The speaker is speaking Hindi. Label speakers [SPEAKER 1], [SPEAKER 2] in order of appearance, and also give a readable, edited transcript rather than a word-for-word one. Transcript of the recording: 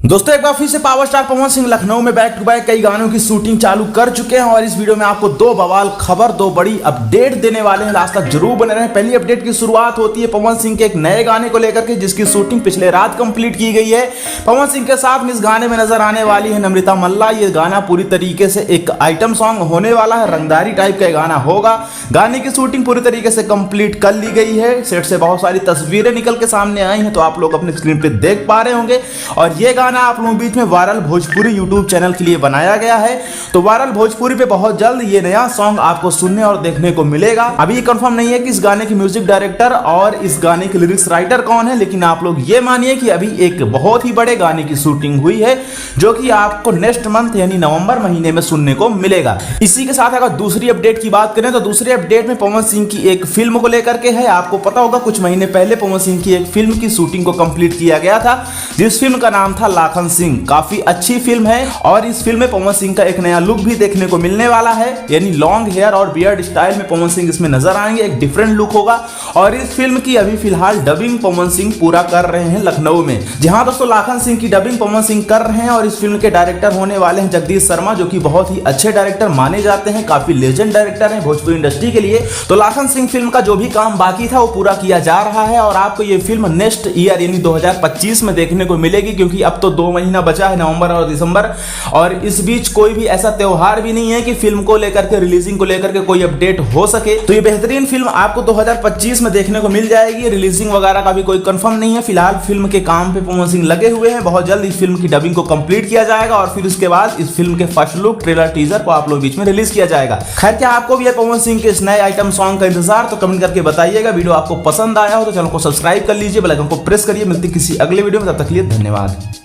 [SPEAKER 1] दोस्तों एक बार फिर से पावर स्टार पवन सिंह लखनऊ में बैक टू बैक कई गानों की शूटिंग चालू कर चुके हैं और इस वीडियो में आपको दो बवाल खबर, दो बड़ी अपडेट देने वाले हैं। लास्ट तक जरूर बने रहें। पहली अपडेट की शुरुआत होती है पवन सिंह के एक नए गाने को लेकर के, जिसकी शूटिंग पिछले रात कंप्लीट की गई है। पवन सिंह के साथ में इस गाने में नजर आने वाली है नम्रता मल्ला। ये गाना पूरी तरीके से एक आइटम सॉन्ग होने वाला है, रंगदारी टाइप का गाना होगा। गाने की शूटिंग पूरी तरीके से कंप्लीट कर ली गई है। सेट से बहुत सारी तस्वीरें निकल के सामने आई हैं, तो आप लोग अपने स्क्रीन पे देख पा रहे होंगे। और ये गाना आप लोगों के बीच में वायरल भोजपुरी यूट्यूब चैनल के लिए बनाया गया है। तो वायरल भोजपुरी पे बहुत जल्द ये नया सॉन्ग आपको सुनने और देखने को मिलेगा। अभी ये कंफर्म नहीं है कि इस गाने की म्यूजिक डायरेक्टर और इस गाने के लिरिक्स राइटर कौन है, लेकिन आप लोग ये मानिए कि अभी एक बहुत ही बड़े गाने की शूटिंग हुई है, जो कि आपको नेक्स्ट मंथ यानी नवंबर महीने में सुनने को मिलेगा। इसी के साथ अगर दूसरी अपडेट की बात करें तो दूसरी अपडेट में पवन सिंह की एक फिल्म को लेकर के है। आपको पता होगा कुछ महीने पहले पवन सिंह की एक फिल्म की शूटिंग को कंप्लीट किया गया था, जिस फिल्म का नाम था लाखन सिंह। काफी अच्छी फिल्म है और इस फिल्म में पवन सिंह का एक नया लुक भी देखने को मिलने वाला है, यानी लॉन्ग हेयर और बियर्ड स्टाइल में पवन सिंह इसमें नजर आएंगे। एक डिफरेंट लुक होगा और इस फिल्म की अभी फिलहाल डबिंग पवन सिंह पूरा कर रहे हैं लखनऊ में। जहां दोस्तों लाखन सिंह की डबिंग पवन सिंह कर रहे हैं और इस फिल्म के डायरेक्टर होने वाले हैं जगदीश शर्मा, जो कि बहुत ही अच्छे डायरेक्टर माने जाते हैं, काफी लेजेंड डायरेक्टर हैं भोजपुरी इंडस्ट्री के लिए। तो लाखन सिंह फिल्म का जो भी काम बाकी था वो पूरा किया जा रहा है और आपको ये फिल्म नेक्स्ट ईयर यानी 2025 में देखने को मिलेगी, क्योंकि अब तो 2 महीना बचा है, नवंबर और दिसंबर, और इस बीच कोई भी ऐसा त्योहार भी नहीं है कि फिल्म को लेकर के, रिलीजिंग को लेकर के कोई अपडेट हो सके। तो ये बेहतरीन फिल्म आपको 2025 में देखने को मिल जाएगी। रिलीजिंग वगैरह का भी कोई कंफर्म नहीं है। फिलहाल फिल्म के काम पे पवन सिंह लगे हुए हैं। बहुत जल्द इस फिल्म की डबिंग को कंप्लीट किया जाएगा और फिर उसके बाद इस फिल्म के फर्स्ट लुक ट्रेलर टीजर को आप लोग बीच में रिलीज किया जाएगा। खैर, क्या आपको भी पवन सिंह के इस नए आइटम सॉन्ग का इंतजार? तो कमेंट करके बताइएगा। वीडियो आपको पसंद आया हो तो चैनल को सब्सक्राइब कर लीजिए, बेल आइकन को प्रेस करिए। मिलती किसी अगले वीडियो में, तब तक के लिए धन्यवाद।